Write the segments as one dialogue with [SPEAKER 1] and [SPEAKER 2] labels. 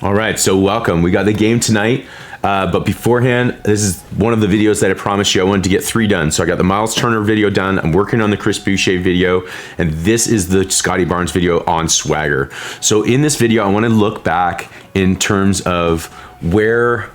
[SPEAKER 1] All right, so welcome. We got the game tonight, but beforehand, this is one of the videos that I promised you I wanted to get 3 done. So I got the Miles Turner video done, I'm working on the Chris Boucher video, and this is the Scottie Barnes video on swagger. So in this video, I want to look back in terms of where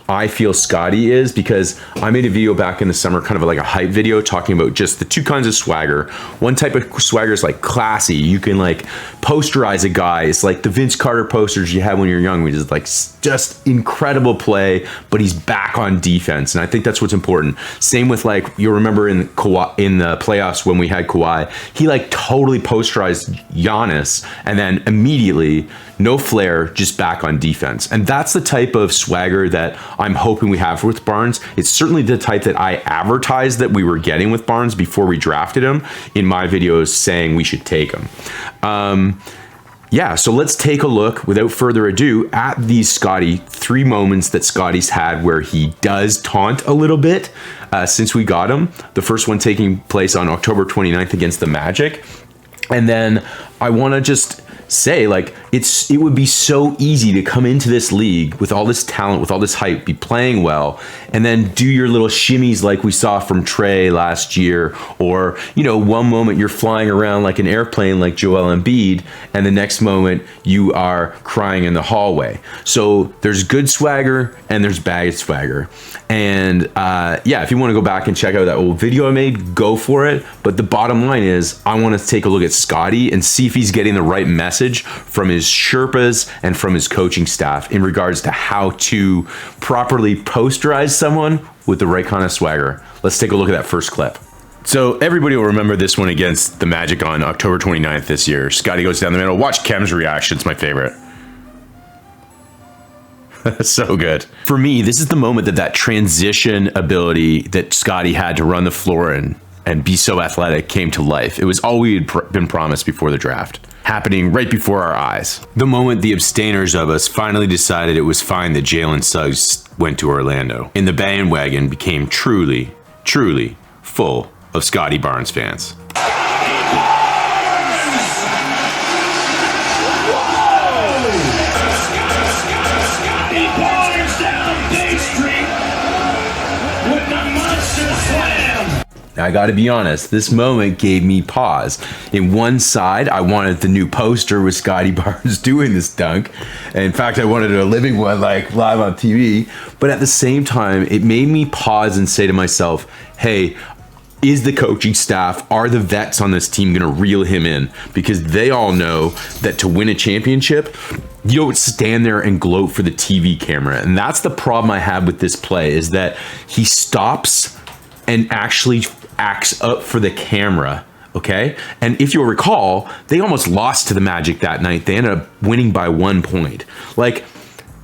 [SPEAKER 1] I feel Scottie is, because I made a video back in the summer, kind of like a hype video, talking about just the 2 kinds of swagger. One type of swagger is like classy. You can like posterize a guy. It's like the Vince Carter posters you had when you were young, which is like just incredible play, but he's back on defense. And I think that's what's important. Same with like, you'll remember in the playoffs when we had Kawhi, he like totally posterized Giannis and then immediately no flair, just back on defense. And that's the type of swagger that I'm hoping we have with Barnes. It's certainly the type that I advertised that we were getting with Barnes before we drafted him in my videos saying we should take him. Yeah, so let's take a look without further ado at these Scottie 3 moments that Scottie's had where he does taunt a little bit since we got him. The first one taking place on October 29th against the Magic. And then I want to just say, like, it would be so easy to come into this league with all this talent, with all this hype, be playing well, and then do your little shimmies like we saw from Trey last year, or, you know, one moment you're flying around like an airplane like Joel Embiid, and the next moment you are crying in the hallway. So there's good swagger and there's bad swagger. And yeah, if you want to go back and check out that old video I made, go for it. But the bottom line is, I want to take a look at Scottie and see if he's getting the right message from his Sherpas and from his coaching staff in regards to how to properly posterize someone with the right kind of swagger. Let's take a look at that first clip. So everybody will remember this one against the Magic on October 29th this year. Scottie goes down the middle. Watch Kem's reaction. It's my favorite. So good. For me, this is the moment that transition ability that Scottie had to run the floor and be so athletic came to life. It was all we had been promised before the draft, happening right before our eyes. The moment the abstainers of us finally decided it was fine that Jalen Suggs went to Orlando, and the bandwagon became truly, truly full of Scottie Barnes fans. I gotta be honest, this moment gave me pause. In one side, I wanted the new poster with Scottie Barnes doing this dunk. And in fact, I wanted a living one, like live on TV. But at the same time, it made me pause and say to myself, hey, is the coaching staff, are the vets on this team gonna reel him in? Because they all know that to win a championship, you don't stand there and gloat for the TV camera. And that's the problem I have with this play, is that he stops and actually acts up for the camera, okay? And if you'll recall, they almost lost to the Magic that night. They ended up winning by 1 point. Like,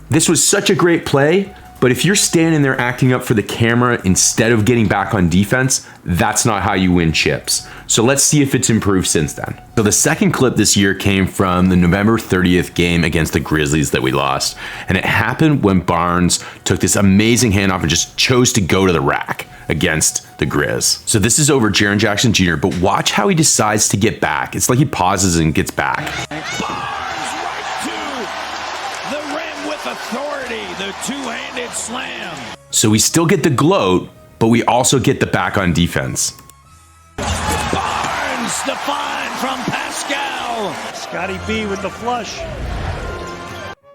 [SPEAKER 1] this was such a great play, but if you're standing there acting up for the camera instead of getting back on defense, that's not how you win chips. So let's see if it's improved since then. So the second clip this year came from the November 30th game against the Grizzlies that we lost. And it happened when Barnes took this amazing handoff and just chose to go to the rack against the Grizz. So this is over Jaren Jackson Jr., but watch how he decides to get back. It's like he pauses and gets back.
[SPEAKER 2] Barnes right to the rim with authority, the two-handed slam.
[SPEAKER 1] So we still get the gloat, but we also get the back on defense.
[SPEAKER 2] Barnes, the find from Pascal.
[SPEAKER 3] Scottie B with the flush.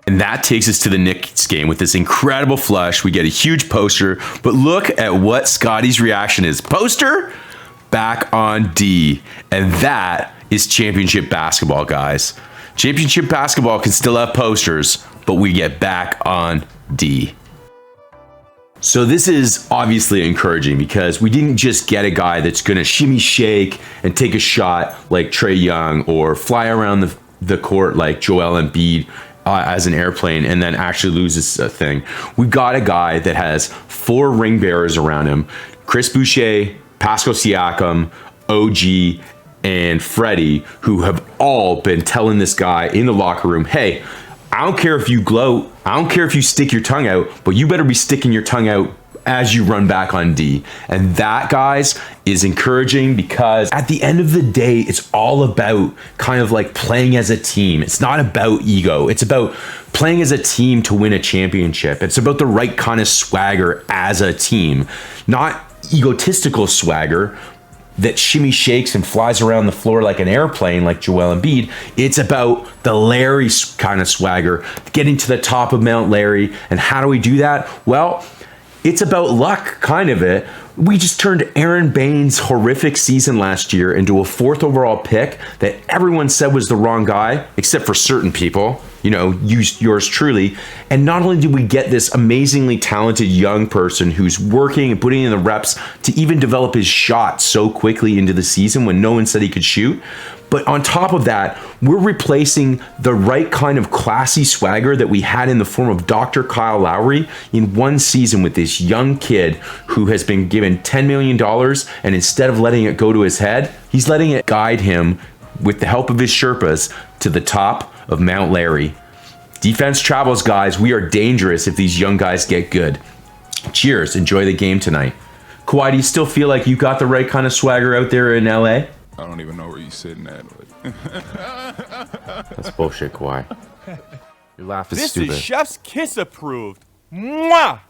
[SPEAKER 1] And that takes us to the Knicks game with this incredible flush. We get a huge poster, but look at what Scottie's reaction is. Poster, back on D. And that is championship basketball, guys. Championship basketball can still have posters, but we get back on D. So this is obviously encouraging because we didn't just get a guy that's going to shimmy shake and take a shot like Trey Young, or fly around the court like Joel Embiid as an airplane and then actually loses a thing. We've got a guy that has 4 ring bearers around him: Chris Boucher, Pascal Siakam, OG, and Freddie, who have all been telling this guy in the locker room, hey, I don't care if you gloat, I don't care if you stick your tongue out, but you better be sticking your tongue out as you run back on D. And that, guys, is encouraging because at the end of the day, it's all about kind of like playing as a team. It's not about ego. It's about playing as a team to win a championship. It's about the right kind of swagger as a team, not egotistical swagger that shimmy shakes and flies around the floor like an airplane like Joel Embiid. It's about the Larry kind of swagger, getting to the top of Mount Larry. And how do we do that? Well, it's about luck, kind of it. We just turned Aaron Baines' horrific season last year into a 4th overall pick that everyone said was the wrong guy, except for certain people, you know, yours truly. And not only did we get this amazingly talented young person who's working and putting in the reps to even develop his shot so quickly into the season when no one said he could shoot, but on top of that, we're replacing the right kind of classy swagger that we had in the form of Dr. Kyle Lowry in one season with this young kid who has been given $10 million, and instead of letting it go to his head, he's letting it guide him with the help of his Sherpas to the top of Mount Larry. Defense travels, guys. We are dangerous if these young guys get good. Cheers. Enjoy the game tonight. Kawhi, do you still feel like you got the right kind of swagger out there in LA?
[SPEAKER 4] I don't even know where you sitting at.
[SPEAKER 1] That's bullshit, Kawhi. Your laugh is
[SPEAKER 5] This
[SPEAKER 1] stupid.
[SPEAKER 5] is Chef's Kiss approved. Mwah!